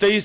23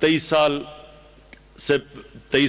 23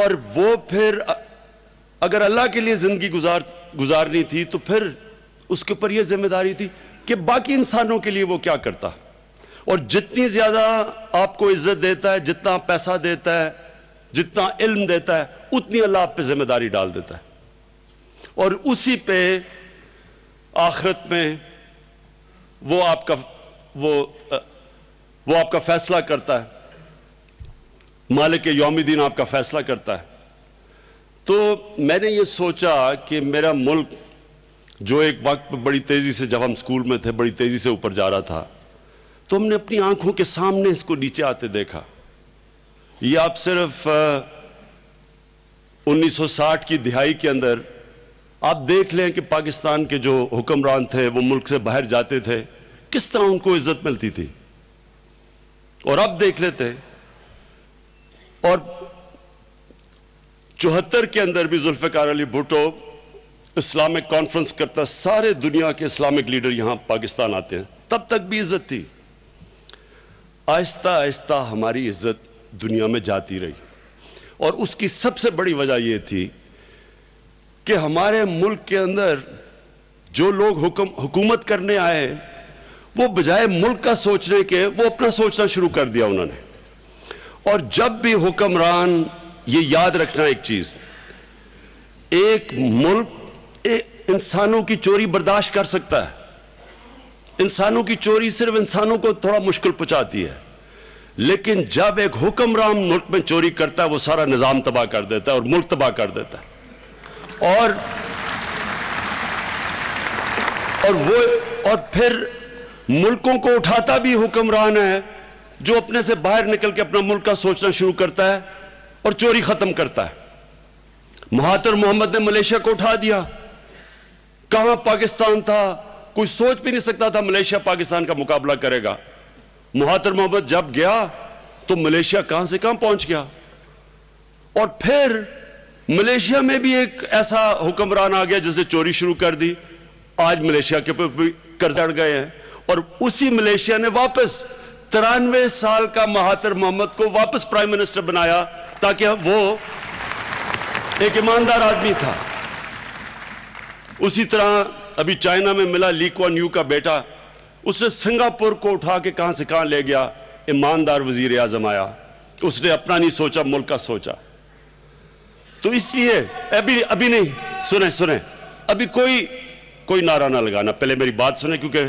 اور وہ پھر اگر اللہ کے لیے زندگی گزارنی تھی تو پھر اس کے اوپر یہ ذمہ داری تھی کہ باقی انسانوں کے لیے وہ کیا کرتا. اور جتنی زیادہ آپ کو عزت دیتا ہے، جتنا پیسہ دیتا ہے، جتنا علم دیتا ہے، اتنی اللہ آپ پہ ذمہ داری ڈال دیتا ہے، اور اسی پہ آخرت میں وہ آپ کا فیصلہ کرتا ہے، مالک یوم الدین آپ کا فیصلہ کرتا ہے. تو میں نے یہ سوچا کہ میرا ملک جو ایک وقت پہ بڑی تیزی سے، جب ہم اسکول میں تھے، بڑی تیزی سے اوپر جا رہا تھا، تو ہم نے اپنی آنکھوں کے سامنے اس کو نیچے آتے دیکھا. یہ آپ صرف 1960 کی دہائی کے اندر آپ دیکھ لیں کہ پاکستان کے جو حکمران تھے وہ ملک سے باہر جاتے تھے، کس طرح ان کو عزت ملتی تھی. اور اب دیکھ لیتے، اور 74 کے اندر بھی ذوالفقار علی بھٹو اسلامک کانفرنس کرتا، سارے دنیا کے اسلامک لیڈر یہاں پاکستان آتے ہیں، تب تک بھی عزت تھی. آہستہ آہستہ ہماری عزت دنیا میں جاتی رہی، اور اس کی سب سے بڑی وجہ یہ تھی کہ ہمارے ملک کے اندر جو لوگ حکومت کرنے آئے، وہ بجائے ملک کا سوچنے کے وہ اپنا سوچنا شروع کر دیا انہوں نے. اور جب بھی حکمران، یہ یاد رکھنا ایک چیز، ایک ملک انسانوں کی چوری برداشت کر سکتا ہے. انسانوں کی چوری صرف انسانوں کو تھوڑا مشکل پہنچاتی ہے، لیکن جب ایک حکمران ملک میں چوری کرتا ہے، وہ سارا نظام تباہ کر دیتا ہے اور ملک تباہ کر دیتا ہے. اور پھر ملکوں کو اٹھاتا بھی حکمران ہے جو اپنے سے باہر نکل کے اپنا ملک کا سوچنا شروع کرتا ہے اور چوری ختم کرتا ہے. مہاتر محمد نے ملیشیا کو اٹھا دیا. کہاں پاکستان تھا؟ کوئی سوچ بھی نہیں سکتا تھا ملیشیا پاکستان کا مقابلہ کرے گا. مہاتر محمد جب گیا تو ملیشیا کہاں سے کہاں پہنچ گیا. اور پھر ملیشیا میں بھی ایک ایسا حکمران آ گیا جس نے چوری شروع کر دی. آج ملیشیا کے اوپر بھی قرض چڑھ گئے ہیں، اور اسی ملیشیا نے واپس 93 سال کا مہاتر محمد کو واپس پرائم منسٹر بنایا، تاکہ وہ ایک ایماندار آدمی تھا. اسی طرح ابھی چائنا میں ملا لی کوان یو کا بیٹا، اس نے سنگاپور کو اٹھا کے کہاں سے کہاں لے گیا. ایماندار وزیر اعظم آیا، اس نے اپنا نہیں سوچا، ملک کا سوچا. تو اس لیے ابھی نہیں، سنیں ابھی کوئی نعرہ نہ لگانا، پہلے میری بات سنیں، کیونکہ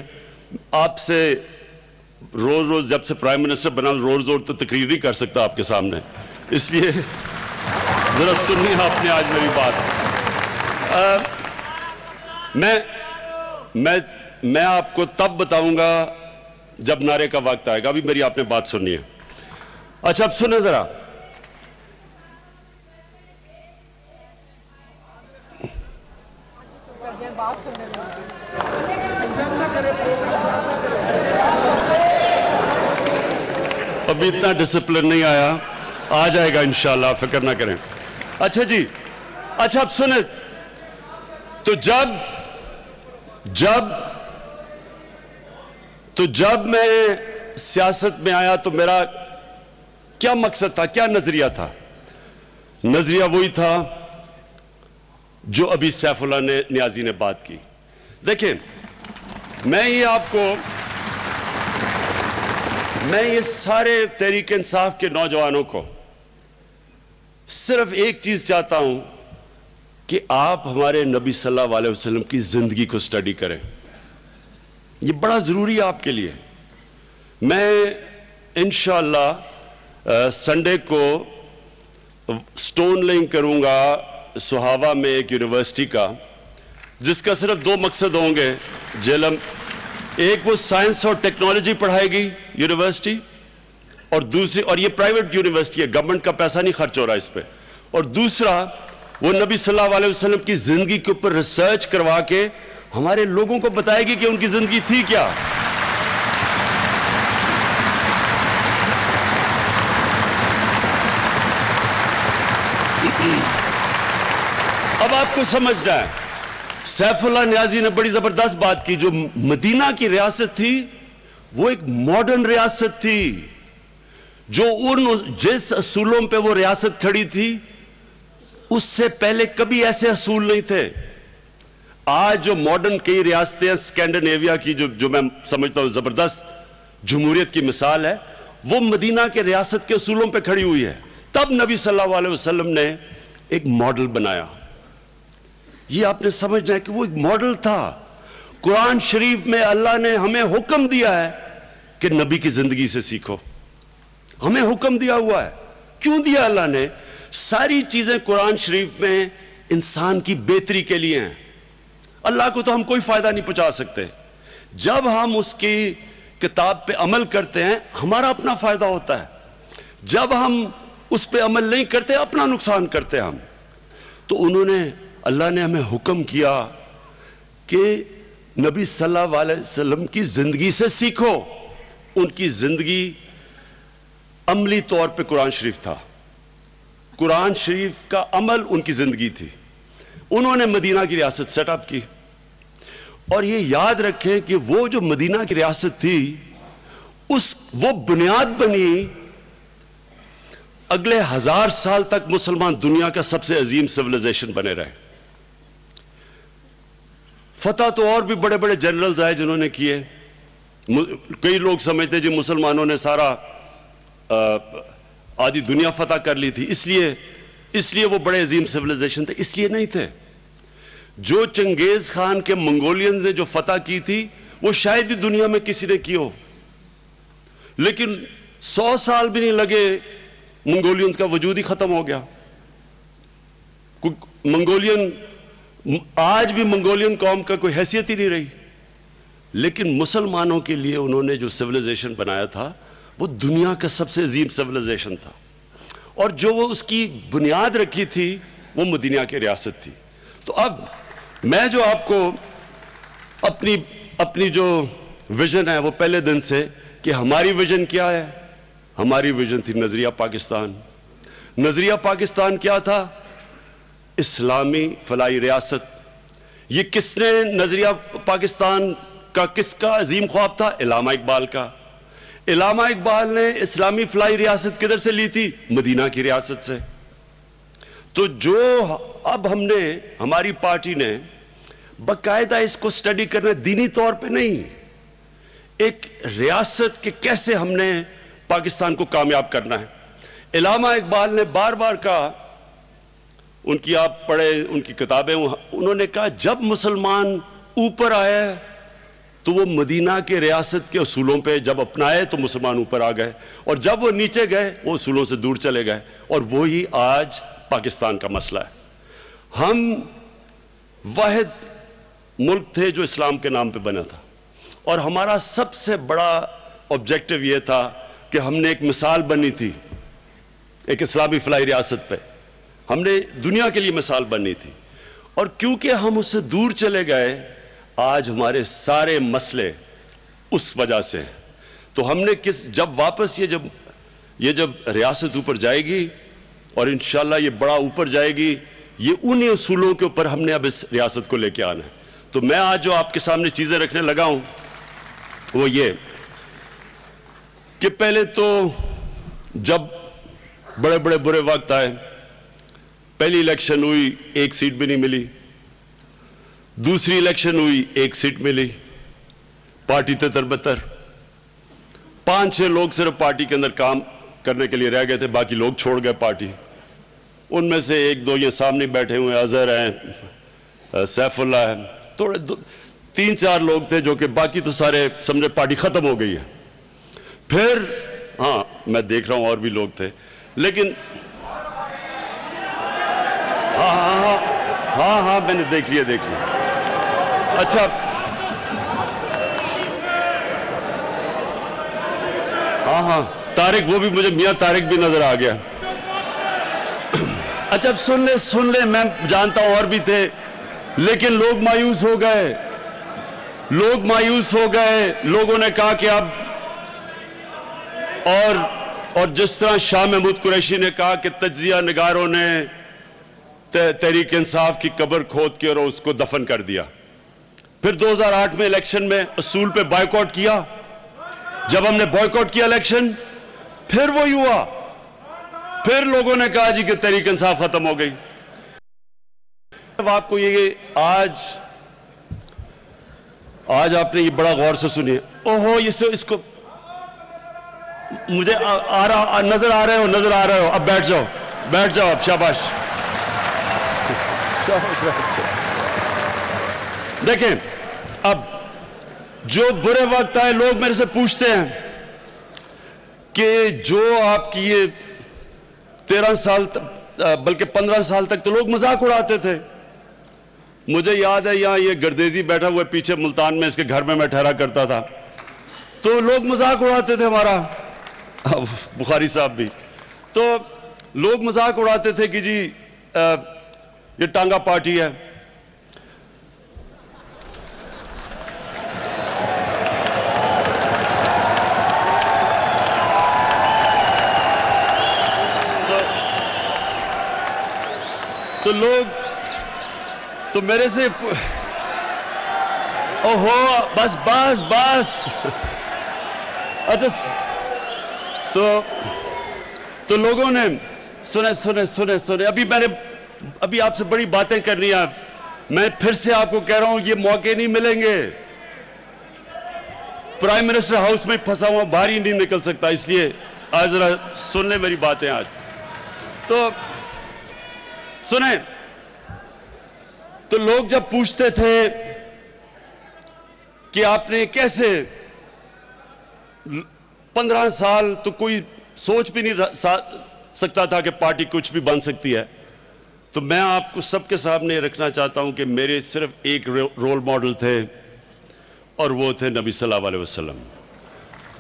آپ سے روز جب سے پرائم منسٹر بنا روز تو تقریر نہیں کر سکتا آپ کے سامنے، اس لیے ذرا سننی ہے آپ نے آج میری بات. میں آپ کو تب بتاؤں گا جب نعرے کا وقت آئے گا، ابھی میری آپ نے بات سننی ہے. اچھا اب سنیں ذرا. ابھی اتنا ڈسپلن نہیں آیا، آ جائے گا انشاءاللہ، فکر نہ کریں. اچھا جی، اچھا اب سنیں. تو جب میں سیاست میں آیا تو میرا کیا مقصد تھا، کیا نظریہ تھا؟ نظریہ وہی تھا جو ابھی سیف اللہ نیازی نے بات کی. دیکھیں، میں یہ سارے تحریک انصاف کے نوجوانوں کو صرف ایک چیز چاہتا ہوں کہ آپ ہمارے نبی صلی اللہ علیہ وسلم کی زندگی کو سٹڈی کریں. یہ بڑا ضروری ہے آپ کے لیے. میں انشاءاللہ سنڈے کو سٹون لینگ کروں گا سہاوا میں ایک یونیورسٹی کا، جس کا صرف 2 مقصد ہوں گے جیلم. ایک وہ سائنس اور ٹیکنالوجی پڑھائے گی یونیورسٹی، اور یہ پرائیویٹ یونیورسٹی ہے، گورنمنٹ کا پیسہ نہیں خرچ ہو رہا اس پہ. اور دوسرا وہ نبی صلی اللہ علیہ وسلم کی زندگی کے اوپر ریسرچ کروا کے ہمارے لوگوں کو بتائے گی کہ ان کی زندگی تھی کیا. اب آپ کو سمجھنا ہے، سیف اللہ نیازی نے بڑی زبردست بات کی. جو مدینہ کی ریاست تھی وہ ایک ماڈرن ریاست تھی، جو جس اصولوں پہ وہ ریاست کھڑی تھی اس سے پہلے کبھی ایسے اصول نہیں تھے. آج جو ماڈرن کئی ریاستیں اسکینڈینیویا کی جو میں سمجھتا ہوں زبردست جمہوریت کی مثال ہے, وہ مدینہ کے ریاست کے اصولوں پہ کھڑی ہوئی ہے. تب نبی صلی اللہ علیہ وسلم نے ایک ماڈل بنایا. یہ آپ نے سمجھنا ہے کہ وہ ایک ماڈل تھا. قرآن شریف میں اللہ نے ہمیں حکم دیا ہے کہ نبی کی زندگی سے سیکھو. ہمیں حکم دیا ہوا ہے. کیوں دیا اللہ نے؟ ساری چیزیں قرآن شریف میں انسان کی بہتری کے لیے ہیں. اللہ کو تو ہم کوئی فائدہ نہیں پہنچا سکتے. جب ہم اس کی کتاب پہ عمل کرتے ہیں ہمارا اپنا فائدہ ہوتا ہے. جب ہم اس پہ عمل نہیں کرتے اپنا نقصان کرتے ہم. تو اللہ نے ہمیں حکم کیا کہ نبی صلی اللہ علیہ وسلم کی زندگی سے سیکھو. ان کی زندگی عملی طور پہ قرآن شریف تھا. قرآن شریف کا عمل ان کی زندگی تھی. انہوں نے مدینہ کی ریاست سیٹ اپ کی. اور یہ یاد رکھیں کہ وہ جو مدینہ کی ریاست تھی وہ بنیاد بنی اگلے 1000 سال تک مسلمان دنیا کا سب سے عظیم سویلائزیشن بنے رہے. فتح تو اور بھی بڑے بڑے جنرلز آئے جنہوں نے کیے. کئی لوگ سمجھتے جی مسلمانوں نے سارا آدھی دنیا فتح کر لی تھی اس لیے وہ بڑے عظیم سویلائزیشن تھے. اس لیے نہیں تھے. جو چنگیز خان کے منگولینز نے جو فتح کی تھی وہ شاید ہی دنیا میں کسی نے کی ہو. لیکن 100 سال بھی نہیں لگے منگولینز کا وجود ہی ختم ہو گیا. آج بھی منگولین قوم کا کوئی حیثیت ہی نہیں رہی. لیکن مسلمانوں کے لیے انہوں نے جو سویلائزیشن بنایا تھا وہ دنیا کا سب سے عظیم سویلائزیشن تھا. اور جو وہ اس کی بنیاد رکھی تھی وہ مدینہ کی ریاست تھی. تو اب میں جو آپ کو اپنی جو ویژن ہے وہ پہلے دن سے کہ ہماری ویژن کیا ہے. ہماری ویژن تھی نظریہ پاکستان. نظریہ پاکستان کیا تھا؟ اسلامی فلاحی ریاست. یہ کس نے نظریہ پاکستان کا کس کا عظیم خواب تھا؟ علامہ اقبال کا. علامہ اقبال نے اسلامی فلاحی ریاست کدھر سے لی تھی؟ مدینہ کی ریاست سے. تو جو اب ہماری پارٹی نے باقاعدہ اس کو سٹڈی کرنا دینی طور پہ نہیں, ایک ریاست کے کیسے ہم نے پاکستان کو کامیاب کرنا ہے. علامہ اقبال نے بار بار کہا, ان کی آپ پڑھے ان کی کتابیں, انہوں نے کہا جب مسلمان اوپر آئے تو وہ مدینہ کے ریاست کے اصولوں پہ جب اپنائے تو مسلمان اوپر آ گئے, اور جب وہ نیچے گئے وہ اصولوں سے دور چلے گئے. اور وہی آج پاکستان کا مسئلہ ہے. ہم واحد ملک تھے جو اسلام کے نام پہ بنا تھا, اور ہمارا سب سے بڑا آبجیکٹو یہ تھا کہ ہم نے ایک مثال بنی تھی ایک اسلامی فلاحی ریاست پہ. ہم نے دنیا کے لیے مثال بننی تھی, اور کیونکہ ہم اس سے دور چلے گئے آج ہمارے سارے مسئلے اس وجہ سے. تو ہم نے جب واپس یہ جب ریاست اوپر جائے گی اور انشاءاللہ یہ بڑا اوپر جائے گی, یہ انہی اصولوں کے اوپر ہم نے اب اس ریاست کو لے کے آنا ہے. تو میں آج جو آپ کے سامنے چیزیں رکھنے لگا ہوں وہ یہ کہ پہلے تو جب بڑے بڑے برے وقت آئے, پہلی الیکشن ہوئی 1 سیٹ بھی نہیں ملی, دوسری الیکشن ہوئی 1 سیٹ ملی, پارٹی تتر بتر, 5-6 لوگ صرف پارٹی کے اندر کام کرنے کے لیے رہ گئے تھے, باقی لوگ چھوڑ گئے پارٹی. ان میں سے 1-2 یہ سامنے بیٹھے ہوئے اظہر ہیں, سیف اللہ ہے, تھوڑے 3-4 لوگ تھے جو کہ باقی تو سارے سمجھے پارٹی ختم ہو گئی ہے. پھر ہاں میں دیکھ رہا ہوں اور بھی لوگ تھے, لیکن ہاں میں نے دیکھ لیا. اچھا ہاں طارق, وہ بھی مجھے میاں طارق بھی نظر آ گیا. اچھا سن لیں میں جانتا ہوں اور بھی تھے, لیکن لوگ مایوس ہو گئے. لوگوں نے کہا کہ اب اور جس طرح شاہ محمود قریشی نے کہا کہ تجزیہ نگاروں نے تحریک انصاف کی قبر کھود کے اور اس کو دفن کر دیا. پھر 2008 میں الیکشن میں اصول پہ بائیکاٹ کیا. جب ہم نے بائیکاٹ کیا الیکشن, پھر وہی ہوا, پھر لوگوں نے کہا جی کہ تحریک انصاف ختم ہو گئی. آپ کو یہ آج آپ نے یہ بڑا غور سے سنیے. اوہو اس کو مجھے نظر آ رہے ہو. اب بیٹھ جاؤ اب. شاباش. دیکھیں اب جو برے وقت آئے لوگ میرے سے پوچھتے ہیں کہ جو آپ کی یہ 13 سال بلکہ 15 سال تک تو لوگ مذاق اڑاتے تھے. مجھے یاد ہے یہاں یہ گردیزی بیٹھا ہوا ہے پیچھے ملتان میں, اس کے گھر میں ٹھہرا کرتا تھا, تو لوگ مذاق اڑاتے تھے ہمارا, بخاری صاحب بھی, تو لوگ مذاق اڑاتے تھے کہ جی یہ ٹانگا پارٹی ہے. تو لوگ تو میرے سے اوہو بس اچھا تو لوگوں نے سنے ابھی آپ سے بڑی باتیں کرنی ہیں. میں پھر سے آپ کو کہہ رہا ہوں یہ موقع نہیں ملیں گے. پرائم منسٹر ہاؤس میں پھنسا ہوا باہر ہی نہیں نکل سکتا, اس لیے آج ذرا سن لیں میری باتیں. آج تو سنیں, تو لوگ جب پوچھتے تھے کہ آپ نے کیسے 15 سال تو کوئی سوچ بھی نہیں سکتا تھا کہ پارٹی کچھ بھی بن سکتی ہے, تو میں آپ کو سب کے سامنے رکھنا چاہتا ہوں کہ میرے صرف ایک رول ماڈل تھے اور وہ تھے نبی صلی اللہ علیہ وسلم.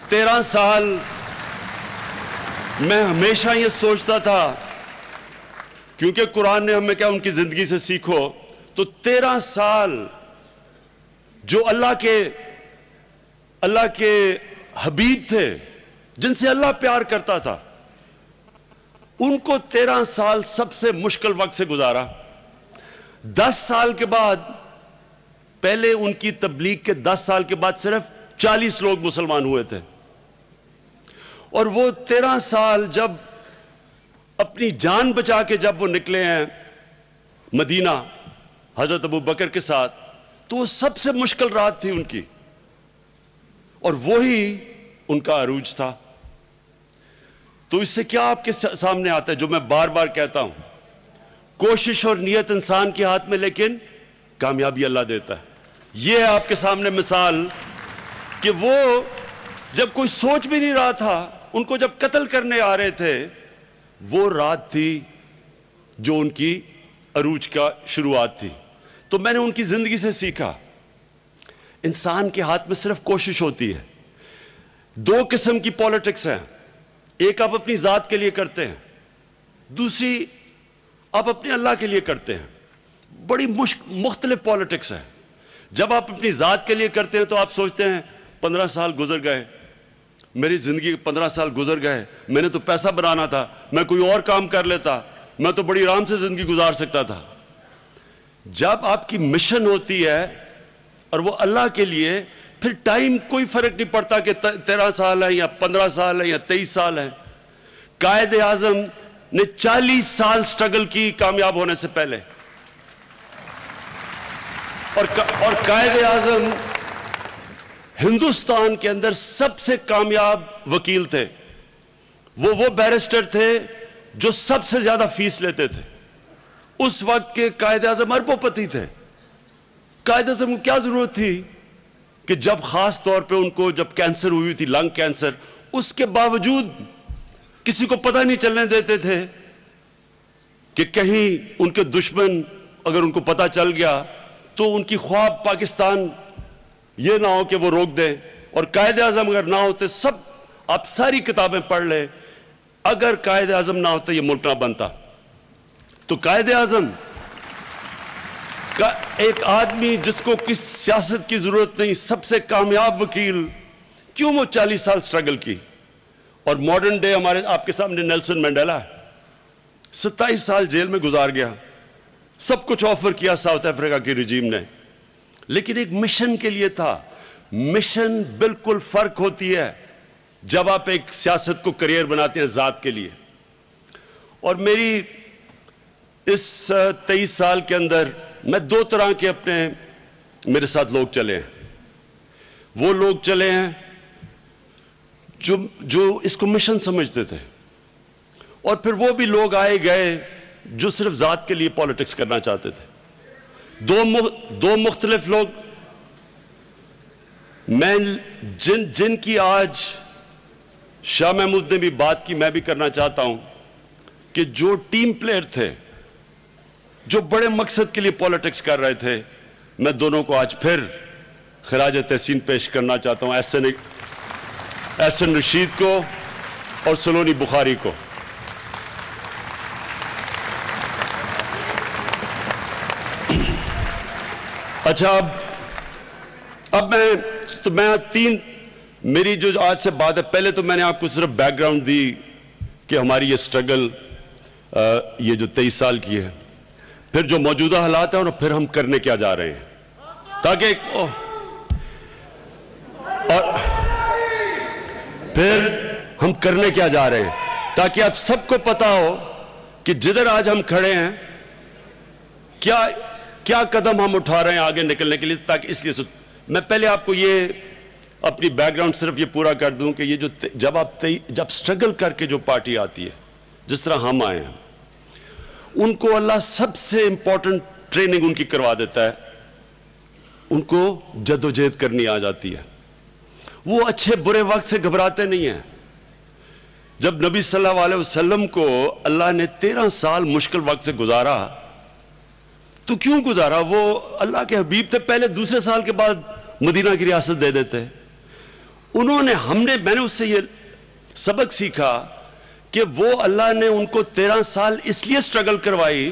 13 سال میں ہمیشہ یہ سوچتا تھا, کیونکہ قرآن نے ہمیں کہا ان کی زندگی سے سیکھو, تو 13 سال جو اللہ کے حبیب تھے جن سے اللہ پیار کرتا تھا, ان کو 13 سال سب سے مشکل وقت سے گزارا. 10 سال کے بعد, پہلے ان کی تبلیغ کے 10 سال کے بعد صرف 40 لوگ مسلمان ہوئے تھے, اور وہ 13 سال جب اپنی جان بچا کے جب وہ نکلے ہیں مدینہ حضرت ابو بکر کے ساتھ, تو وہ سب سے مشکل رات تھی ان کی, اور وہی ان کا عروج تھا. تو اس سے کیا آپ کے سامنے آتا ہے, جو میں بار بار کہتا ہوں, کوشش اور نیت انسان کے ہاتھ میں, لیکن کامیابی اللہ دیتا ہے. یہ ہے آپ کے سامنے مثال کہ وہ جب کوئی سوچ بھی نہیں رہا تھا, ان کو جب قتل کرنے آ رہے تھے, وہ رات تھی جو ان کی عروج کا شروعات تھی. تو میں نے ان کی زندگی سے سیکھا, انسان کے ہاتھ میں صرف کوشش ہوتی ہے. 2 قسم کی پالیٹکس ہیں, ایک آپ اپنی ذات کے لیے کرتے ہیں, دوسری آپ اپنے اللہ کے لیے کرتے ہیں. بڑی مختلف پالیٹکس ہے. جب آپ اپنی ذات کے لیے کرتے ہیں تو آپ سوچتے ہیں 15 سال گزر گئے, میری زندگی 15 سال گزر گئے, میں نے تو پیسہ بنانا تھا, میں کوئی اور کام کر لیتا, میں تو بڑی آرام سے زندگی گزار سکتا تھا. جب آپ کی مشن ہوتی ہے اور وہ اللہ کے لیے, پھر ٹائم کوئی فرق نہیں پڑتا کہ 13 سال ہے یا 15 سال ہے یا 23 سال ہے. قائد اعظم نے 40 سال سٹرگل کی کامیاب ہونے سے پہلے, اور قائد اعظم ہندوستان کے اندر سب سے کامیاب وکیل تھے. وہ بیرسٹر تھے جو سب سے زیادہ فیس لیتے تھے. اس وقت کے قائد اعظم اربوں پتی تھے. قائد اعظم کو کیا ضرورت تھی کہ جب خاص طور پہ ان کو جب کینسر ہوئی تھی, لنگ کینسر, اس کے باوجود کسی کو پتہ نہیں چلنے دیتے تھے کہ کہیں ان کے دشمن اگر ان کو پتہ چل گیا تو ان کی خواب پاکستان یہ نہ ہو کہ وہ روک دیں. اور قائد اعظم اگر نہ ہوتے, سب آپ ساری کتابیں پڑھ لیں, اگر قائد اعظم نہ ہوتے یہ ملک نہ بنتا. تو قائد اعظم کا ایک آدمی جس کو کس سیاست کی ضرورت نہیں, سب سے کامیاب وکیل, کیوں وہ 40 سال سٹرگل کی. اور ماڈرن ڈے ہمارے آپ کے سامنے نیلسن منڈیلا ہے, 27 سال جیل میں گزار گیا, سب کچھ آفر کیا ساؤتھ افریقہ کی رجیم نے, لیکن ایک مشن کے لیے تھا. مشن بالکل فرق ہوتی ہے جب آپ ایک سیاست کو کریئر بناتے ہیں ذات کے لیے. اور میری اس 23 سال کے اندر میں دو طرح کے اپنے میرے ساتھ لوگ چلے ہیں. وہ لوگ چلے ہیں جو اس کو مشن سمجھتے تھے, اور پھر وہ بھی لوگ آئے گئے جو صرف ذات کے لیے پالیٹکس کرنا چاہتے تھے. دو مختلف لوگ. میں جن کی آج شاہ محمود نے بھی بات کی, میں بھی کرنا چاہتا ہوں کہ جو ٹیم پلیئر تھے, جو بڑے مقصد کے لیے پالیٹکس کر رہے تھے, میں دونوں کو آج پھر خراج تحسین پیش کرنا چاہتا ہوں, احسن رشید کو اور سلونی بخاری کو. اچھا, اب میں میری جو آج سے بات ہے, پہلے تو میں نے آپ کو صرف بیک گراؤنڈ دی کہ ہماری یہ سٹرگل یہ جو 23 سال کی ہے, پھر جو موجودہ حالات ہیں, اور پھر ہم کرنے کیا جا رہے ہیں, تاکہ پھر ہم کرنے کیا جا رہے ہیں تاکہ آپ سب کو پتا ہو کہ جدھر آج ہم کھڑے ہیں کیا قدم ہم اٹھا رہے ہیں آگے نکلنے کے لیے. تاکہ اس لیے میں پہلے آپ کو یہ اپنی بیک گراؤنڈ صرف یہ پورا کر دوں کہ یہ جو جب سٹرگل کر کے جو پارٹی آتی ہے, جس طرح ہم آئے ہیں, ان کو اللہ سب سے امپورٹنٹ ٹریننگ ان کی کروا دیتا ہے. ان کو جدوجہد کرنی آ جاتی ہے. وہ اچھے برے وقت سے گھبراتے نہیں ہیں. جب نبی صلی اللہ علیہ وسلم کو اللہ نے 13 سال مشکل وقت سے گزارا, تو کیوں گزارا؟ وہ اللہ کے حبیب تھے, پہلے دوسرے سال کے بعد مدینہ کی ریاست دے دیتے. میں نے اس سے یہ سبق سیکھا کہ وہ اللہ نے ان کو 13 سال اس لیے سٹرگل کروائی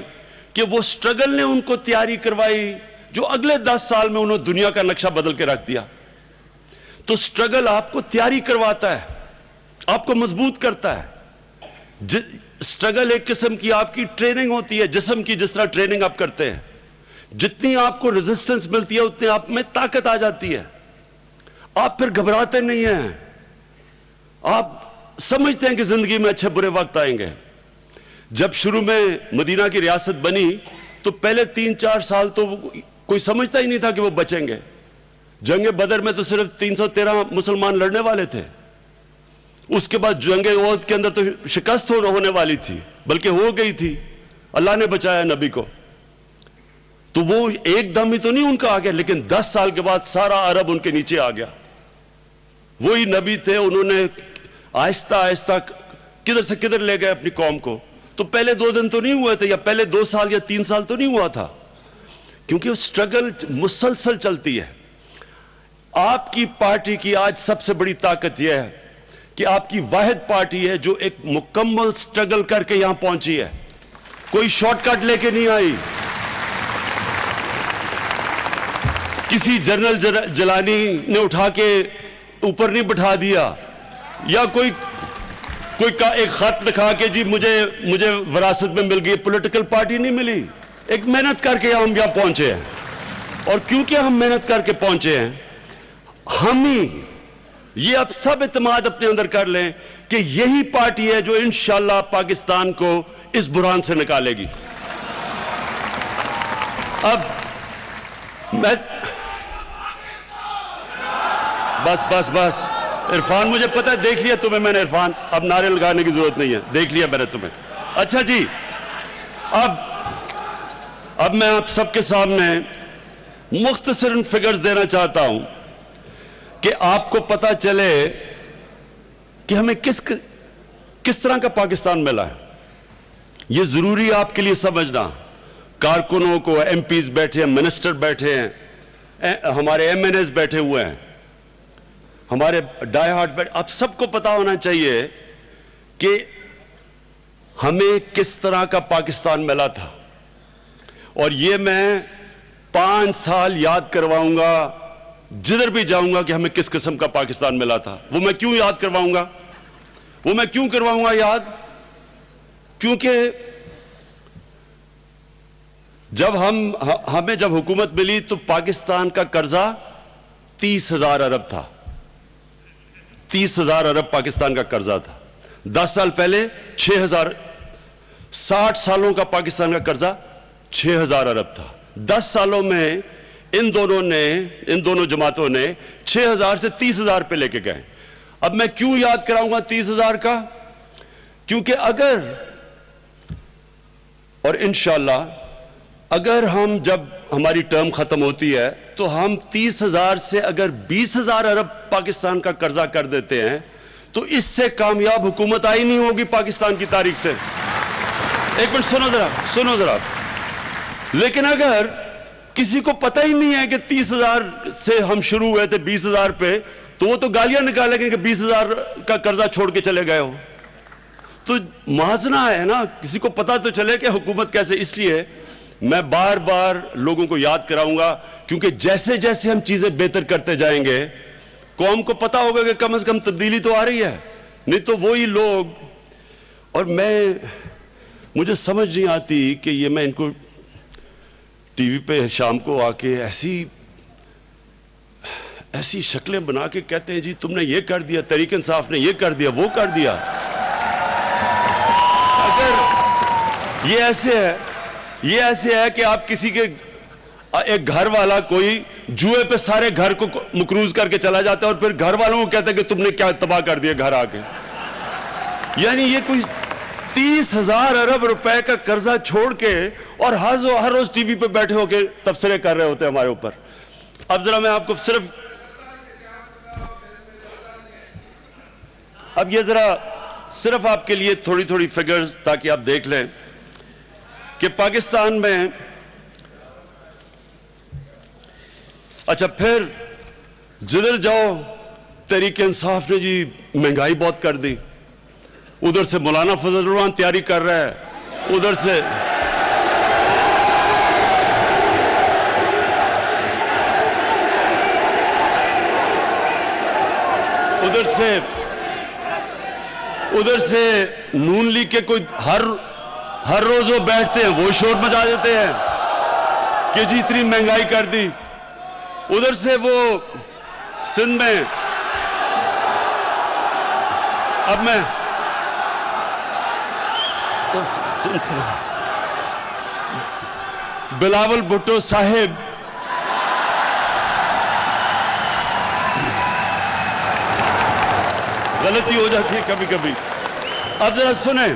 کہ وہ سٹرگل نے ان کو تیاری کروائی جو اگلے 10 سال میں انہوں دنیا کا نقشہ بدل کے رکھ دیا. تو سٹرگل آپ کو تیاری کرواتا ہے, آپ کو مضبوط کرتا ہے. سٹرگل ایک قسم کی آپ کی ٹریننگ ہوتی ہے, جسم کی جس طرح ٹریننگ آپ کرتے ہیں. جتنی آپ کو ریزسٹنس ملتی ہے اتنی آپ میں طاقت آ جاتی ہے. آپ پھر گھبراتے نہیں ہیں, آپ سمجھتے ہیں کہ زندگی میں اچھے برے وقت آئیں گے. جب شروع میں مدینہ کی ریاست بنی تو پہلے 3-4 سال تو کوئی سمجھتا ہی نہیں تھا کہ وہ بچیں گے. جنگ بدر میں تو صرف 313 مسلمان لڑنے والے تھے. اس کے بعد جنگ احد کے اندر تو شکست ہونے والی تھی, بلکہ ہو گئی تھی. اللہ نے بچایا نبی کو. تو وہ ایک دم ہی تو نہیں ان کا آ گیا, لیکن 10 سال کے بعد سارا عرب ان کے نیچے آ گیا. وہی نبی تھے, انہوں نے آہستہ آہستہ کدھر سے کدھر لے گئے اپنی قوم کو. تو پہلے 2 دن تو نہیں ہوئے تھے, یا پہلے 2 سال یا 3 سال تو نہیں ہوا تھا, کیونکہ وہ سٹرگل مسلسل چلتی ہے. آپ کی پارٹی کی آج سب سے بڑی طاقت یہ ہے کہ آپ کی واحد پارٹی ہے جو ایک مکمل سٹرگل کر کے یہاں پہنچی ہے. کوئی شارٹ کٹ لے کے نہیں آئی. کسی جنرل جلانی نے اٹھا کے اوپر نہیں بٹھا دیا, یا کوئی ایک خط لکھا کے جی مجھے وراثت میں مل گئی. پولیٹیکل پارٹی نہیں ملی, ایک محنت کر کے ہم یہاں پہنچے ہیں. اور کیونکہ ہم محنت کر کے پہنچے ہیں, ہم ہی یہ اب سب اعتماد اپنے اندر کر لیں کہ یہی پارٹی ہے جو انشاءاللہ پاکستان کو اس بحران سے نکالے گی. اب میں بس عرفان, مجھے پتہ ہے دیکھ لیا تمہیں میں نے. عرفان, اب نعرے لگانے کی ضرورت نہیں ہے, دیکھ لیا میں نے تمہیں. اچھا جی, اب میں آپ سب کے سامنے مختصراً فگرز دینا چاہتا ہوں کہ آپ کو پتہ چلے کہ ہمیں کس طرح کا پاکستان ملا ہے. یہ ضروری آپ کے لیے سمجھنا. کارکنوں کو, ایم پیز بیٹھے ہیں, منسٹر بیٹھے ہیں, ہمارے ایم این ایز بیٹھے ہوئے ہیں, ہمارے ڈائی ہارٹ بیٹھے, آپ سب کو پتا ہونا چاہیے کہ ہمیں کس طرح کا پاکستان ملا تھا. اور یہ میں 5 سال یاد کرواؤں گا جدھر بھی جاؤں گا کہ ہمیں کس قسم کا پاکستان ملا تھا. وہ میں کیوں یاد کرواؤں گا؟ یاد کیونکہ ہمیں جب حکومت ملی تو پاکستان کا قرضہ 30,000 ارب تھا. 30,000 ارب پاکستان کا قرضہ تھا. 10 سال پہلے 6,000. 60 سالوں کا پاکستان کا قرضہ 6,000 ارب تھا. 10 سالوں میں ان دونوں جماعتوں نے 6,000 سے 30,000 پہ لے کے گئے. اب میں کیوں یاد کراؤں گا 30,000 کا؟ کیونکہ اور انشاءاللہ اگر ہم جب ہماری ٹرم ختم ہوتی ہے تو ہم 30,000 سے اگر 20,000 ارب پاکستان کا قرضہ کر دیتے ہیں تو اس سے کامیاب حکومت آئی نہیں ہوگی پاکستان کی تاریخ سے. ایک منٹ سنو ذرا. لیکن اگر کسی کو پتہ ہی نہیں ہے کہ 30,000 سے ہم شروع ہوئے تھے 20,000 پہ, تو وہ تو گالیاں نکالیں گے کہ 20,000 کا قرضہ چھوڑ کے چلے گئے ہو. تو موازنہ ہے نا, کسی کو پتہ تو چلے کہ حکومت کیسے. اس لیے میں بار بار لوگوں کو یاد کراؤں گا, کیونکہ جیسے جیسے ہم چیزیں بہتر کرتے جائیں گے قوم کو پتہ ہوگا کہ کم از کم تبدیلی تو آ رہی ہے. نہیں تو وہی لوگ, اور مجھے سمجھ نہیں آتی کہ یہ میں ان کو ٹی وی پہ شام کو آ کے ایسی شکلیں بنا کے کہتے ہیں جی تم نے یہ کر دیا, تحریک انصاف نے یہ کر دیا, وہ کر دیا. اگر یہ ایسے ہے کہ آپ کسی کے ایک گھر والا کوئی جوئے پہ سارے گھر کو مقروض کر کے چلا جاتا ہے اور پھر گھر والوں کو کہتا ہے کہ تم نے کیا تباہ کر دیا گھر آ کے. یعنی یہ کوئی 30,000 ارب روپے کا قرضہ چھوڑ کے اور ہر روز ٹی وی پہ بیٹھے ہو کے تبصرے کر رہے ہوتے ہیں ہمارے اوپر. اب ذرا میں آپ کو صرف آپ کے لیے تھوڑی فگرز تاکہ آپ دیکھ لیں کہ پاکستان میں, اچھا پھر جدھر جاؤ تحریک انصاف نے جی مہنگائی بہت کر دی, ادھر سے مولانا فضل الرحمان تیاری کر رہا ہے, ادھر سے نون لیگ کے کوئی ہر روز وہ بیٹھتے ہیں وہ شور مچا دیتے ہیں کہ جی اتنی مہنگائی کر دی. ادھر سے وہ سندھ میں, اب میں بلاول بھٹو صاحب غلطی ہو جاتی ہے کبھی کبھی. اب ذرا سنیں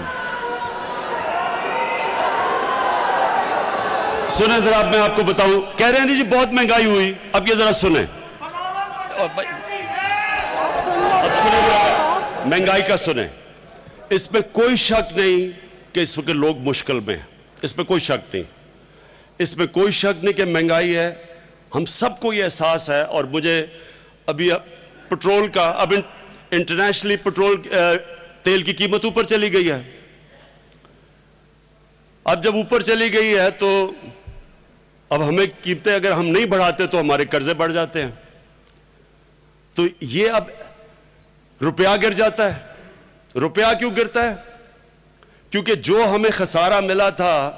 ذرا, اب میں آپ کو بتاؤں, کہہ رہے ہیں جی بہت مہنگائی ہوئی. اب یہ ذرا سنیں, اب سنیں مہنگائی کا سنیں. اس میں کوئی شک نہیں کہ اس وقت لوگ مشکل میں ہیں, اس میں کوئی شک نہیں کہ مہنگائی ہے. ہم سب کو یہ احساس ہے. اور مجھے ابھی پٹرول کا, اب انٹرنیشنلی پٹرول تیل کی قیمت اوپر چلی گئی ہے. اب جب اوپر چلی گئی ہے تو اب ہمیں قیمتیں اگر ہم نہیں بڑھاتے تو ہمارے قرضے بڑھ جاتے ہیں. تو یہ اب روپیہ گر جاتا ہے. روپیہ کیوں گرتا ہے؟ کیونکہ جو ہمیں خسارہ ملا تھا,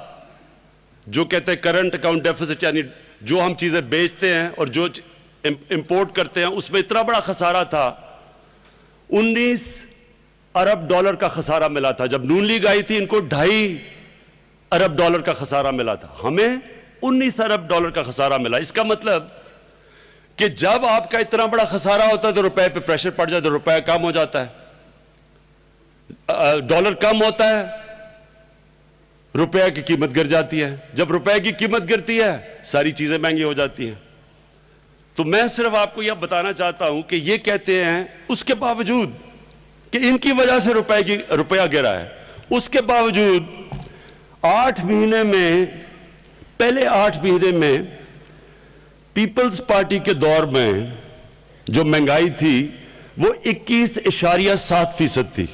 جو کہتے ہیں کرنٹ اکاؤنٹ ڈیفیسٹ, یعنی جو ہم چیزیں بیچتے ہیں اور جو امپورٹ کرتے ہیں, اس میں اتنا بڑا خسارہ تھا. 19 ارب ڈالر کا خسارہ ملا تھا. جب نون لیگ آئی تھی ان کو 2.5 ارب ڈالر کا خسارہ ملا تھا. ہمیں 19 ارب ڈالر کا خسارہ ملا. اس کا مطلب کہ جب آپ کا اتنا بڑا خسارہ ہوتا ہے تو روپے پہ پریشر پڑ جاتا ہے, روپے کم ہو جاتا ہے, ڈالر کم ہوتا ہے, روپے کی قیمت گر جاتی ہے. جب روپے کی قیمت گرتی ہے ساری چیزیں مہنگی ہو جاتی ہیں. تو میں صرف آپ کو یہ بتانا چاہتا ہوں کہ یہ کہتے ہیں اس کے باوجود کہ ان کی وجہ سے روپیہ گرا ہے, اس کے باوجود 8 مہینے میں, پہلے 8 مہینے میں پیپلز پارٹی کے دور میں جو مہنگائی تھی وہ 21.7% تھی.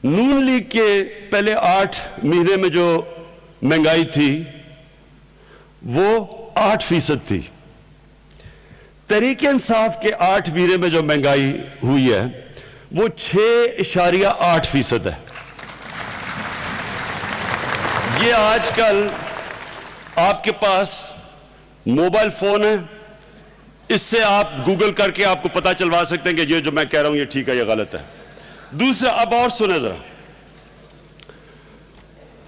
نون لیگ کے پہلے 8 مہینے میں جو مہنگائی تھی وہ 8% تھی. تحریک انصاف کے 8 مہینے میں جو مہنگائی ہوئی ہے وہ 6.8% ہے. یہ آج کل آپ کے پاس موبائل فون ہے, اس سے آپ گوگل کر کے آپ کو پتا چلوا سکتے ہیں کہ یہ جو میں کہہ رہا ہوں یہ ٹھیک ہے, یہ غلط ہے. دوسرا, اب اور سنیں ذرا,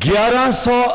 1100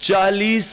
40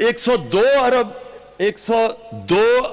102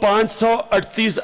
538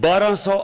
1200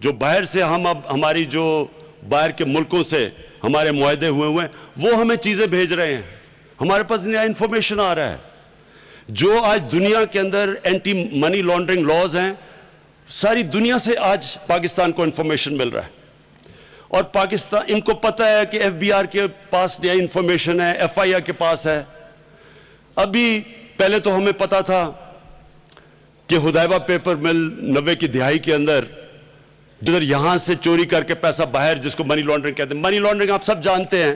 جو باہر سے ہماری جو باہر کے ملکوں سے ہمارے معاہدے ہوئے ہیں وہ ہمیں چیزیں بھیج رہے ہیں, ہمارے پاس نیا انفارمیشن آ رہا ہے. جو آج دنیا کے اندر اینٹی منی لانڈرنگ لاز ہیں, ساری دنیا سے آج پاکستان کو انفارمیشن مل رہا ہے, اور پاکستان ان کو پتہ ہے کہ ایف بی آر کے پاس نیا انفارمیشن ہے, ایف آئی آر کے پاس ہے. ابھی پہلے تو ہمیں پتا تھا کہ حدیبہ پیپر مل 90 کی دہائی کے اندر جدھر یہاں سے چوری کر کے پیسہ باہر, جس کو منی لانڈرنگ کہتے ہیں. منی لانڈرنگ آپ سب جانتے ہیں,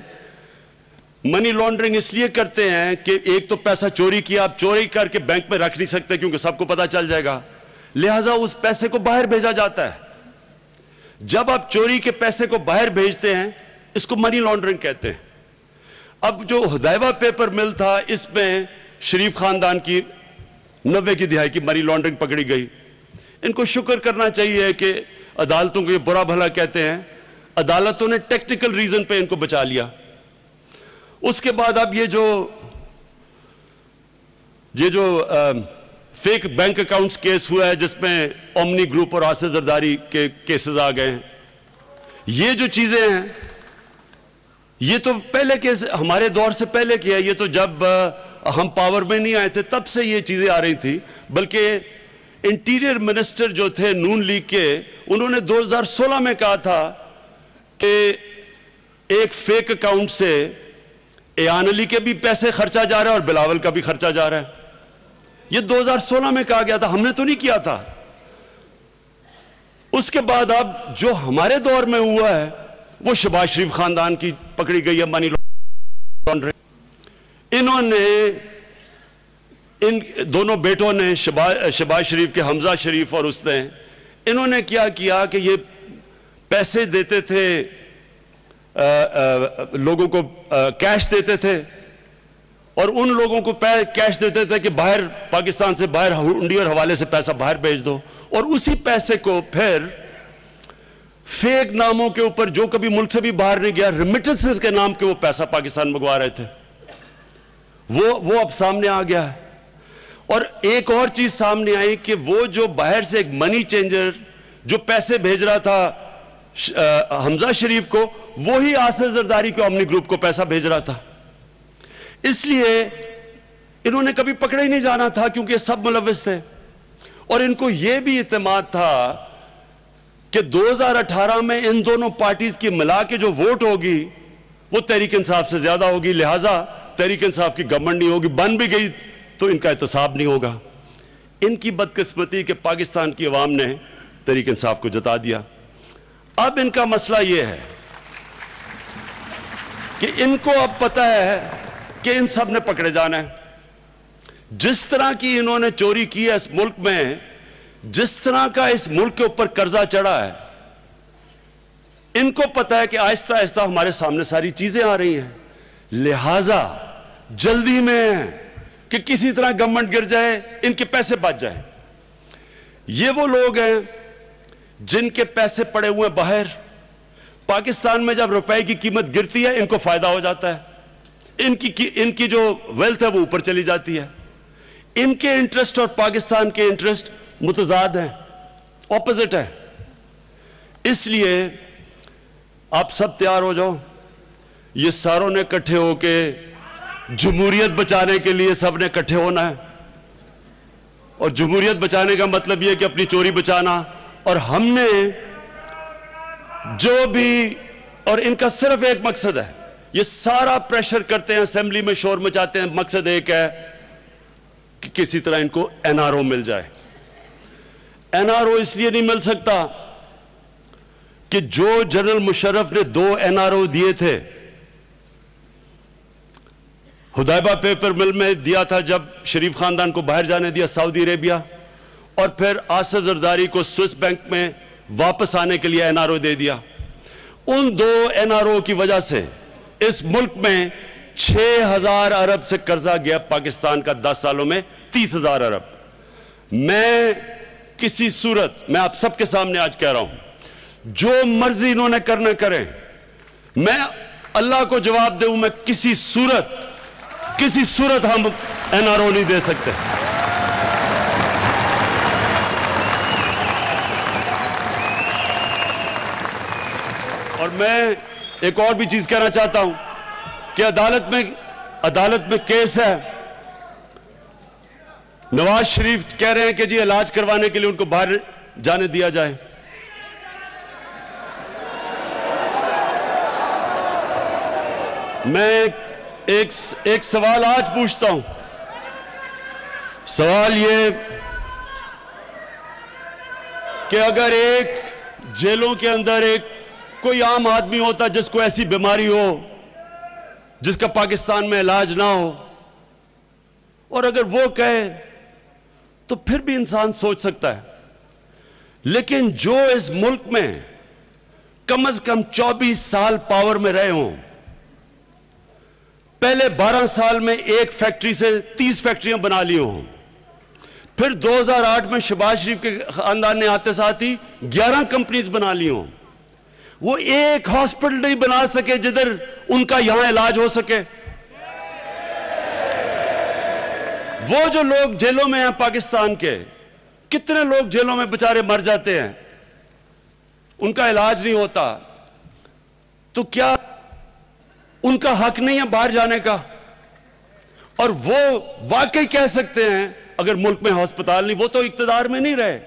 منی لانڈرنگ اس لیے کرتے ہیں کہ ایک تو پیسہ چوری کیا, آپ چوری کر کے بینک میں رکھ نہیں سکتے کیونکہ سب کو پتا چل جائے گا, لہٰذا اس پیسے کو باہر بھیجا جاتا ہے. جب آپ چوری کے پیسے کو باہر بھیجتے ہیں اس کو منی لانڈرنگ کہتے ہیں. اب جو حدیبہ پیپر مل تھا اس میں شریف خاندان کی 90 کی دہائی کی منی لانڈرنگ پکڑی گئی. ان کو شکر کرنا چاہیے کہ عدالتوں کو یہ برا بھلا کہتے ہیں, عدالتوں نے ٹیکنیکل ریزن پہ ان کو بچا لیا. اس کے بعد اب یہ جو فیک بینک اکاؤنٹس کیس ہوا ہے جس میں اومنی گروپ اور آصف زرداری کے کیسز آ گئے ہیں, یہ جو چیزیں ہیں یہ تو پہلے کیس ہمارے دور سے پہلے کیا, یہ تو جب ہم پاور میں نہیں آئے تھے تب سے یہ چیزیں آ رہی تھی. بلکہ انٹیریئر منسٹر جو تھے نون لیگ کے, انہوں نے 2016 میں کہا تھا کہ ایک فیک اکاؤنٹ سے ایان علی کے بھی پیسے خرچہ جا رہا ہے اور بلاول کا بھی خرچہ جا رہا ہے. یہ 2016 میں کہا گیا تھا, ہم نے تو نہیں کیا تھا. اس کے بعد اب جو ہمارے دور میں ہوا ہے وہ شہباز شریف خاندان کی پکڑی گئی ہے منی لانڈرنگ. انہوں نے ان دونوں بیٹوں نے شہباز شریف کے حمزہ شریف اور اس نے انہوں نے کیا کہ یہ پیسے دیتے تھے لوگوں کو, کیش دیتے تھے اور ان لوگوں کو کیش دیتے تھے کہ باہر پاکستان سے باہر ہنڈی اور حوالے سے پیسہ باہر بھیج دو, اور اسی پیسے کو پھر فیک ناموں کے اوپر جو کبھی ملک سے بھی باہر نہیں گیا, ریمیٹنسز کے نام کے وہ پیسہ پاکستان منگوا رہے تھے. وہ اب سامنے آ گیا ہے. اور ایک اور چیز سامنے آئی کہ وہ جو باہر سے ایک منی چینجر جو پیسے بھیج رہا تھا حمزہ شریف کو, وہی آصف زرداری کے اومنی گروپ کو پیسہ بھیج رہا تھا. اس لیے انہوں نے کبھی پکڑے ہی نہیں جانا تھا کیونکہ سب ملوث تھے. اور ان کو یہ بھی اعتماد تھا کہ 2018 میں ان دونوں پارٹیز کی ملا کے جو ووٹ ہوگی وہ تحریک انصاف سے زیادہ ہوگی, لہٰذا تحریک انصاف کی گورنمنٹ نہیں ہوگی, بن بھی گئی تو ان کا احتساب نہیں ہوگا. ان کی بدقسمتی کہ پاکستان کی عوام نے تحریک انصاف کو جتا دیا. اب ان کا مسئلہ یہ ہے کہ ان کو اب پتہ ہے کہ ان سب نے پکڑے جانا ہے. جس طرح کی انہوں نے چوری کی ہے اس ملک میں, جس طرح کا اس ملک کے اوپر قرضہ چڑھا ہے, ان کو پتہ ہے کہ آہستہ آہستہ ہمارے سامنے ساری چیزیں آ رہی ہیں, لہٰذا جلدی میں کہ کسی طرح گورنمنٹ گر جائے, ان کے پیسے بچ جائیں. یہ وہ لوگ ہیں جن کے پیسے پڑے ہوئے باہر, پاکستان میں جب روپے کی قیمت گرتی ہے ان کو فائدہ ہو جاتا ہے, ان کی جو ویلتھ ہے وہ اوپر چلی جاتی ہے. ان کے انٹرسٹ اور پاکستان کے انٹرسٹ متضاد ہیں, اپوزٹ ہیں. اس لیے آپ سب تیار ہو جاؤ, یہ ساروں نے اکٹھے ہو کے جمہوریت بچانے کے لیے سب نے اکٹھے ہونا ہے. اور جمہوریت بچانے کا مطلب یہ کہ اپنی چوری بچانا. اور ہم نے جو بھی, اور ان کا صرف ایک مقصد ہے, یہ سارا پریشر کرتے ہیں, اسمبلی میں شور مچاتے ہیں, مقصد ایک ہے کہ کسی طرح ان کو این آر او مل جائے. این آر او اس لیے نہیں مل سکتا کہ جو جنرل مشرف نے 2 این آر او دیے تھے, حدیبہ پیپر مل میں دیا تھا جب شریف خاندان کو باہر جانے دیا سعودی عربیہ, اور پھر آصف زرداری کو سوئس بینک میں واپس آنے کے لیے این آر او دے دیا. ان 2 این آر او کی وجہ سے اس ملک میں 6,000 ارب سے قرضہ گیا پاکستان کا 10 سالوں میں 30,000 ارب. میں کسی صورت, میں آپ سب کے سامنے آج کہہ رہا ہوں, جو مرضی انہوں نے کرنا کریں, میں اللہ کو جواب دوں, میں کسی صورت ہم این آر او نہیں دے سکتے. اور میں ایک اور بھی چیز کہنا چاہتا ہوں کہ عدالت میں کیس ہے، نواز شریف کہہ رہے ہیں کہ جی علاج کروانے کے لیے ان کو باہر جانے دیا جائے. میں ایک سوال آج پوچھتا ہوں. سوال یہ کہ اگر ایک جیلوں کے اندر ایک کوئی عام آدمی ہوتا جس کو ایسی بیماری ہو جس کا پاکستان میں علاج نہ ہو، اور اگر وہ کہے تو پھر بھی انسان سوچ سکتا ہے. لیکن جو اس ملک میں کم از کم 24 سال پاور میں رہے ہوں، پہلے 12 سال میں ایک فیکٹری سے 30 فیکٹریاں بنا لی ہوں، پھر 2008 میں شہباز شریف کے خاندان نے آتے ساتھ ہی 11 کمپنیز بنا لی ہوں، وہ ایک ہاسپٹل نہیں بنا سکے جدھر ان کا یہاں علاج ہو سکے. وہ جو لوگ جیلوں میں ہیں پاکستان کے، کتنے لوگ جیلوں میں بیچارے مر جاتے ہیں، ان کا علاج نہیں ہوتا، تو کیا ان کا حق نہیں ہے باہر جانے کا؟ اور وہ واقعی کہہ سکتے ہیں اگر ملک میں ہسپتال نہیں، وہ تو اقتدار میں نہیں رہے،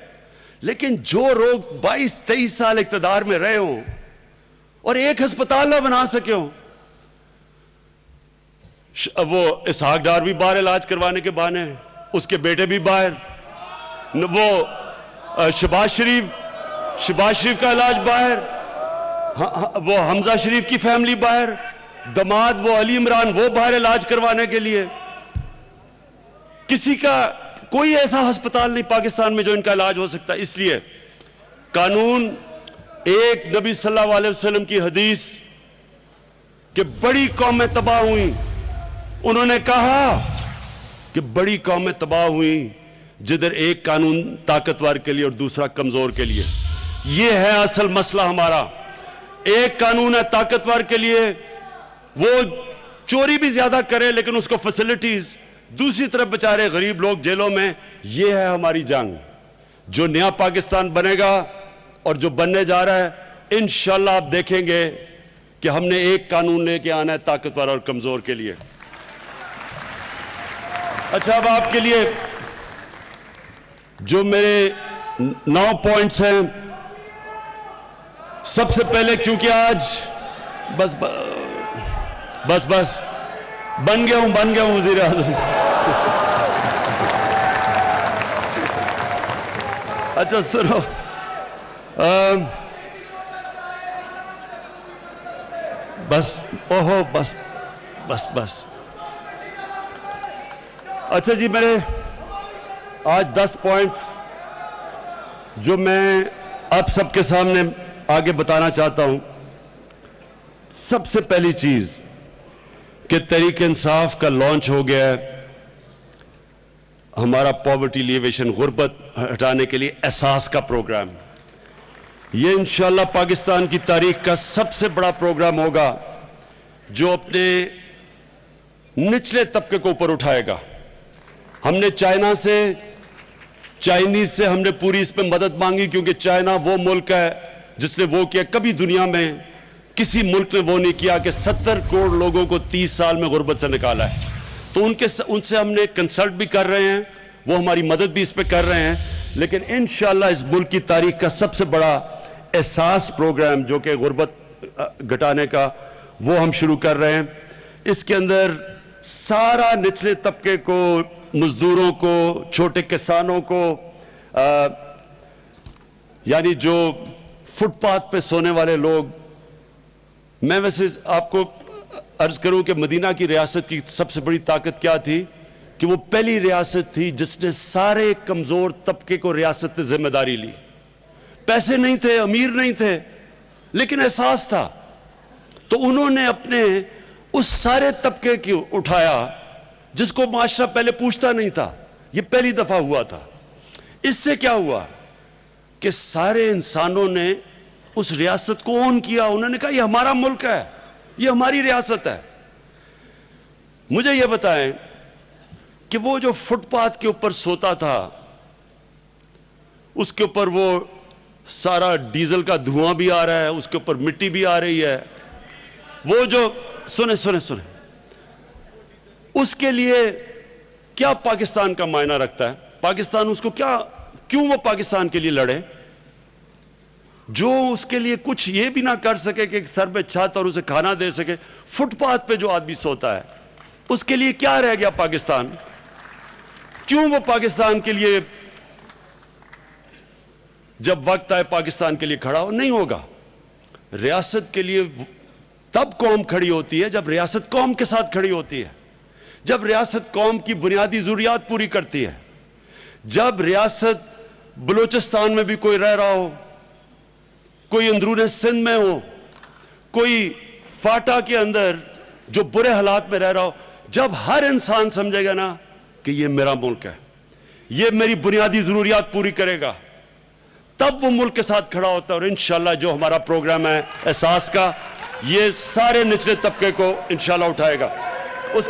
لیکن جو لوگ 22-23 سال اقتدار میں رہے ہوں اور ایک ہسپتال نہ بنا سکے ہوں، وہ اسحاق ڈار بھی باہر علاج کروانے کے بہانے ہیں، اس کے بیٹے بھی باہر، وہ شہباز شریف کا علاج باہر، وہ حمزہ شریف کی فیملی باہر، دماد وہ علی عمران وہ باہر علاج کروانے کے لیے. کسی کا کوئی ایسا ہسپتال نہیں پاکستان میں جو ان کا علاج ہو سکتا. اس لیے قانون، ایک نبی صلی اللہ علیہ وسلم کی حدیث کہ بڑی قومیں تباہ ہوئیں، انہوں نے کہا کہ بڑی قومیں تباہ ہوئیں جدھر ایک قانون طاقتور کے لیے اور دوسرا کمزور کے لیے. یہ ہے اصل مسئلہ ہمارا. ایک قانون ہے طاقتور کے لیے، وہ چوری بھی زیادہ کرے لیکن اس کو فیسلٹیز، دوسری طرف بیچارے غریب لوگ جیلوں میں. یہ ہے ہماری جنگ. جو نیا پاکستان بنے گا اور جو بننے جا رہا ہے، انشاءاللہ آپ دیکھیں گے کہ ہم نے ایک قانون لے کے آنا ہے طاقتور اور کمزور کے لیے. اچھا، اب آپ کے لیے جو میرے 9 پوائنٹس ہیں، سب سے پہلے کیونکہ آج بس بن گیا ہوں وزیر اعظم. اچھا سنو، بس. اچھا جی، میرے آج 10 پوائنٹس جو میں آپ سب کے سامنے آگے بتانا چاہتا ہوں. سب سے پہلی چیز کہ تحریک انصاف کا لانچ ہو گیا ہے ہمارا پاورٹی ایلیویشن، غربت ہٹانے کے لیے احساس کا پروگرام. یہ انشاءاللہ پاکستان کی تاریخ کا سب سے بڑا پروگرام ہوگا جو اپنے نچلے طبقے کو اوپر اٹھائے گا. ہم نے چائنیز سے ہم نے پوری اس پہ مدد مانگی، کیونکہ چائنا وہ ملک ہے جس نے وہ کیا، کبھی دنیا میں کسی ملک نے وہ نہیں کیا کہ 70 کروڑ لوگوں کو 30 سال میں غربت سے نکالا ہے. تو ان سے ہم نے کنسلٹ بھی کر رہے ہیں، وہ ہماری مدد بھی اس پہ کر رہے ہیں. لیکن انشاءاللہ اس ملک کی تاریخ کا سب سے بڑا احساس پروگرام جو کہ غربت گھٹانے کا، وہ ہم شروع کر رہے ہیں. اس کے اندر سارا نچلے طبقے کو، مزدوروں کو، چھوٹے کسانوں کو، یعنی جو فٹ پاتھ پہ سونے والے لوگ. میں ویسے آپ کو عرض کروں کہ مدینہ کی ریاست کی سب سے بڑی طاقت کیا تھی کہ وہ پہلی ریاست تھی جس نے سارے کمزور طبقے کو ریاست میں ذمہ داری لی. پیسے نہیں تھے، امیر نہیں تھے، لیکن احساس تھا. تو انہوں نے اپنے اس سارے طبقے کو اٹھایا جس کو معاشرہ پہلے پوچھتا نہیں تھا. یہ پہلی دفعہ ہوا تھا. اس سے کیا ہوا کہ سارے انسانوں نے اس ریاست کو اون کیا. انہوں نے کہا یہ ہمارا ملک ہے، یہ ہماری ریاست ہے. مجھے یہ بتائیں کہ وہ جو فٹ پاتھ کے اوپر سوتا تھا، اس کے اوپر وہ سارا ڈیزل کا دھواں بھی آ رہا ہے, اس کے اوپر مٹی بھی آ رہی ہے. وہ جو سنیں اس کے لیے کیا پاکستان کا معنی رکھتا ہے؟ پاکستان اس کو کیوں وہ پاکستان کے لیے لڑے جو اس کے لیے کچھ یہ بھی نہ کر سکے کہ سر پہ چھت اور اسے کھانا دے سکے؟ فٹ پاتھ پہ جو آدمی سوتا ہے اس کے لیے کیا رہ گیا پاکستان؟ کیوں وہ پاکستان کے لیے جب وقت آئے پاکستان کے لیے کھڑا ہو؟ نہیں ہوگا. ریاست کے لیے تب قوم کھڑی ہوتی ہے جب ریاست قوم کے ساتھ کھڑی ہوتی ہے, جب ریاست قوم کی بنیادی ضروریات پوری کرتی ہے, جب ریاست بلوچستان میں بھی کوئی رہ رہا ہو, کوئی اندرون سندھ میں ہو, کوئی فاٹا کے اندر جو برے حالات میں رہ رہا ہو, جب ہر انسان سمجھے گا نا کہ یہ میرا ملک ہے, یہ میری بنیادی ضروریات پوری کرے گا, تب وہ ملک کے ساتھ کھڑا ہوتا ہے. اور انشاءاللہ جو ہمارا پروگرام ہے احساس کا, یہ سارے نچلے طبقے کو انشاءاللہ اٹھائے گا. اس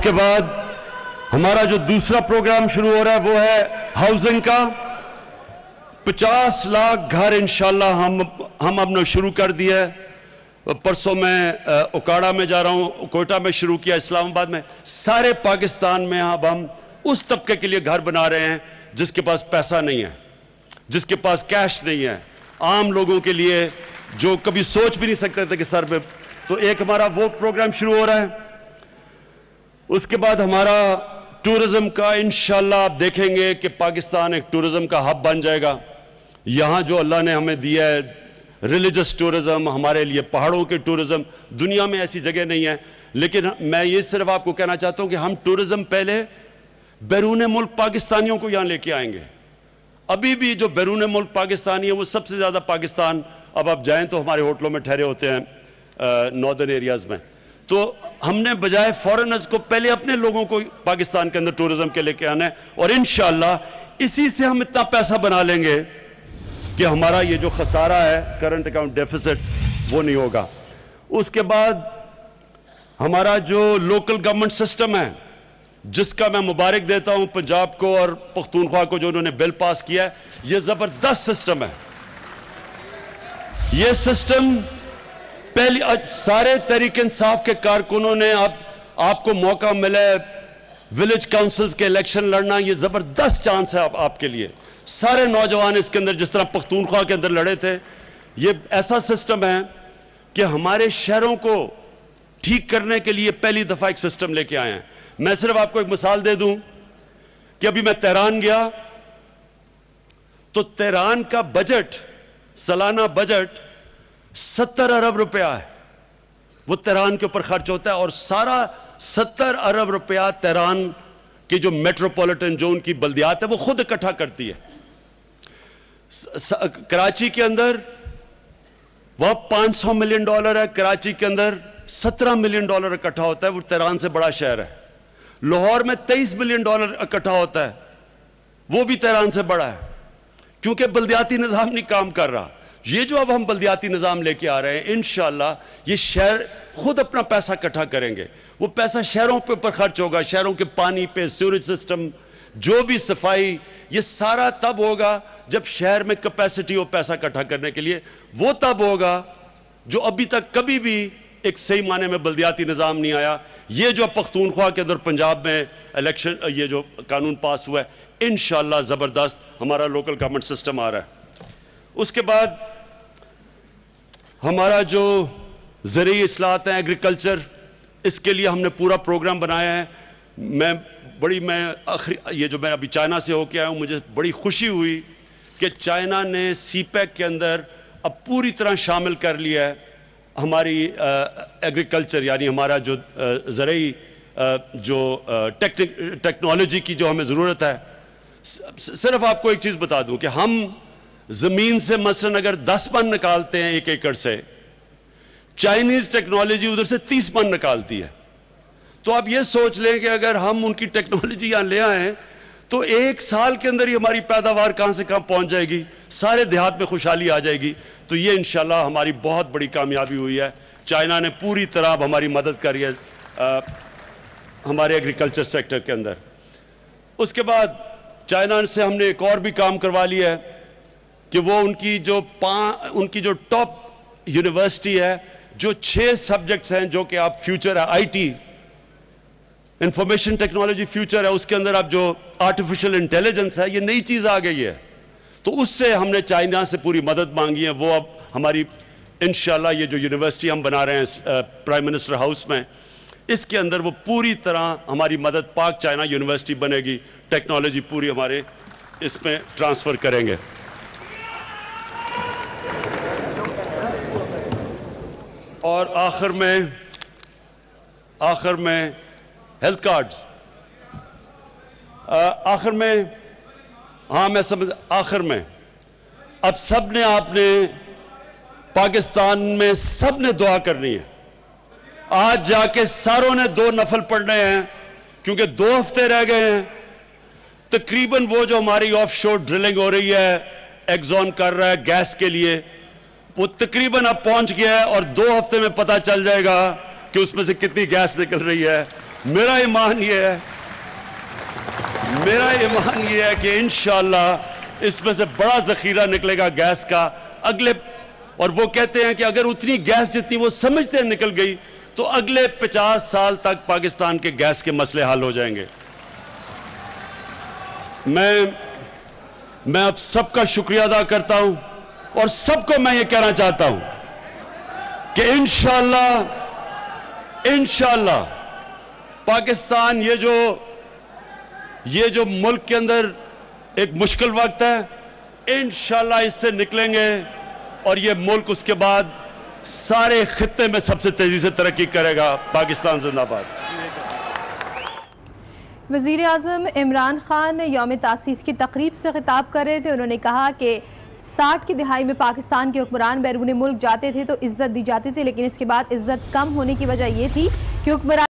کے بعد ہمارا جو دوسرا پروگرام شروع ہو رہا ہے وہ ہے ہاؤسنگ کا. 50 لاکھ گھر انشاءاللہ ہم اب نے شروع کر دیا ہے. پرسوں میں اکاڑا میں جا رہا ہوں, کوئٹہ میں شروع کیا, اسلام آباد میں. سارے پاکستان میں اب ہم اس طبقے کے لیے گھر بنا رہے ہیں جس کے پاس پیسہ نہیں ہے, جس کے پاس کیش نہیں ہے, عام لوگوں کے لیے جو کبھی سوچ بھی نہیں سکتے تھے کہ سر پہ. تو ایک ہمارا وہ پروگرام شروع ہو رہا ہے. اس کے بعد ہمارا ٹورزم کا انشاءاللہ آپ دیکھیں گے کہ پاکستان ایک ٹورزم کا ہب بن جائے گا. یہاں جو اللہ نے ہمیں دیا ہے ریلیجس ٹورزم, ہمارے لیے پہاڑوں کے ٹورزم, دنیا میں ایسی جگہ نہیں ہے. لیکن میں یہ صرف آپ کو کہنا چاہتا ہوں کہ ہم ٹورزم پہلے بیرون ملک پاکستانیوں کو یہاں لے کے آئیں گے. ابھی بھی جو بیرون ملک پاکستانی ہیں وہ سب سے زیادہ پاکستان, اب آپ جائیں تو ہمارے ہوٹلوں میں ٹھہرے ہوتے ہیں ناردرن ایریاز میں. تو ہم نے بجائے فورنرز کو پہلے اپنے لوگوں کو پاکستان کے اندر ٹورزم کے لے کے آنا ہے, اور انشاءاللہ اسی سے ہم اتنا پیسہ بنا لیں گے کہ ہمارا یہ جو خسارہ ہے کرنٹ اکاؤنٹ ڈیفیسٹ وہ نہیں ہوگا. اس کے بعد ہمارا جو لوکل گورنمنٹ سسٹم ہے جس کا میں مبارک دیتا ہوں پنجاب کو اور پختونخوا کو جو انہوں نے بل پاس کیا ہے, یہ زبردست سسٹم ہے. یہ سسٹم پہلی سارے تحریک انصاف کے کارکنوں نے آپ کو موقع ملے ولیج کاؤنسلز کے الیکشن لڑنا, یہ زبردست چانس ہے آپ کے لیے. سارے نوجوان اس کے اندر جس طرح پختونخوا کے اندر لڑے تھے, یہ ایسا سسٹم ہے کہ ہمارے شہروں کو ٹھیک کرنے کے لیے پہلی دفعہ ایک سسٹم لے کے آئے ہیں. میں صرف آپ کو ایک مثال دے دوں کہ ابھی میں تہران گیا تو تہران کا بجٹ, سالانہ بجٹ 70 ارب روپیہ ہے, وہ تہران کے اوپر خرچ ہوتا ہے. اور سارا 70 ارب روپیہ تہران کی جو میٹروپولیٹن جو ان کی بلدیات ہے وہ خود اکٹھا کرتی ہے. کراچی کے اندر وہ $500 ملین ہے, کراچی کے اندر $17 ملین اکٹھا ہوتا ہے, وہ تہران سے بڑا شہر ہے. لاہور میں $23 ملین اکٹھا ہوتا ہے, وہ بھی تہران سے بڑا ہے, کیونکہ بلدیاتی نظام نہیں کام کر رہا. یہ جو اب ہم بلدیاتی نظام لے کے آ رہے ہیں انشاءاللہ یہ شہر خود اپنا پیسہ اکٹھا کریں گے. وہ پیسہ شہروں پہ اوپر خرچ ہوگا, شہروں کے پانی پہ, سیوریج سسٹم, جو بھی صفائی, یہ سارا تب ہوگا جب شہر میں کیپیسٹی ہو پیسہ اکٹھا کرنے کے لیے. وہ تب ہوگا جو ابھی تک کبھی بھی ایک صحیح معنی میں بلدیاتی نظام نہیں آیا. یہ جو پختونخوا کے اندر پنجاب میں الیکشن یہ جو قانون پاس ہوا ہے انشاءاللہ زبردست ہمارا لوکل گورنمنٹ سسٹم آ رہا ہے. اس کے بعد ہمارا جو زرعی اصلاحات ہیں, ایگریکلچر, اس کے لیے ہم نے پورا پروگرام بنایا ہے. یہ جو میں ابھی چائنا سے ہو کے آیا ہوں, مجھے بڑی خوشی ہوئی کہ چائنا نے سی پیک کے اندر اب پوری طرح شامل کر لیا ہے ہماری ایگریکلچر, یعنی ہمارا جو زرعی جو ٹیکنالوجی کی جو ہمیں ضرورت ہے. صرف آپ کو ایک چیز بتا دوں کہ ہم زمین سے مثلاً اگر 10 من نکالتے ہیں 1 ایکڑ سے, چائنیز ٹیکنالوجی ادھر سے 30 من نکالتی ہے. تو آپ یہ سوچ لیں کہ اگر ہم ان کی ٹیکنالوجی یہاں لے آئیں تو 1 سال کے اندر ہی ہماری پیداوار کہاں سے کہاں پہنچ جائے گی, سارے دیہات میں خوشحالی آ جائے گی. تو یہ انشاءاللہ ہماری بہت بڑی کامیابی ہوئی ہے. چائنا نے پوری طرح ہماری مدد کری ہے ہمارے ایگریکلچر سیکٹر کے اندر. اس کے بعد چائنا سے ہم نے ایک اور بھی کام کروا لیا ہے, کہ وہ ان کی جو ٹاپ یونیورسٹی ہے، جو 6 سبجیکٹس ہیں جو کہ آپ فیوچر ہے، I T, information technology future ہے، اس کے اندر اب جو آرٹیفیشل انٹیلیجنس ہے، یہ نئی چیز آ گئی ہے. تو اس سے ہم نے چائنا سے پوری مدد مانگی ہے. وہ اب ہماری انشاءاللہ یہ جو یونیورسٹی ہم بنا رہے ہیں پرائم منسٹر ہاؤس میں، اس کے اندر وہ پوری طرح ہماری مدد، پاک چائنا یونیورسٹی بنے گی، ٹیکنالوجی پوری ہمارے اس میں ٹرانسفر کریں گے. اور آخر میں ہیلتھ کارڈز، آخر میں اب سب نے، آپ نے پاکستان میں سب نے دعا کرنی ہے. آج جا کے ساروں نے 2 نفل پڑھنے ہیں، کیونکہ 2 ہفتے رہ گئے ہیں. تقریباً وہ جو ہماری آف شور ڈرلنگ ہو رہی ہے، ایگزون کر رہا ہے گیس کے لیے، وہ تقریباً اب پہنچ گیا ہے، اور 2 ہفتے میں پتہ چل جائے گا کہ اس میں سے کتنی گیس نکل رہی ہے. میرا ایمان یہ ہے کہ انشاءاللہ اس میں سے بڑا ذخیرہ نکلے گا گیس کا اور وہ کہتے ہیں کہ اگر اتنی گیس جتنی وہ سمجھتے ہیں نکل گئی تو اگلے 50 سال تک پاکستان کے گیس کے مسئلے حل ہو جائیں گے. میں اب سب کا شکریہ ادا کرتا ہوں، اور سب کو میں یہ کہنا چاہتا ہوں کہ انشاءاللہ پاکستان یہ جو ملک کے اندر ایک مشکل وقت ہے، انشاءاللہ اس سے نکلیں گے، اور یہ ملک اس کے بعد سارے خطے میں سب سے تیزی سے ترقی کرے گا. پاکستان زندہ باد. وزیر اعظم عمران خان یوم تاسیس کی تقریب سے خطاب کر رہے تھے. انہوں نے کہا کہ 60 کی دہائی میں پاکستان کے حکمران بیرون ملک جاتے تھے تو عزت دی جاتی تھی، لیکن اس کے بعد عزت کم ہونے کی وجہ یہ تھی کہ حکمران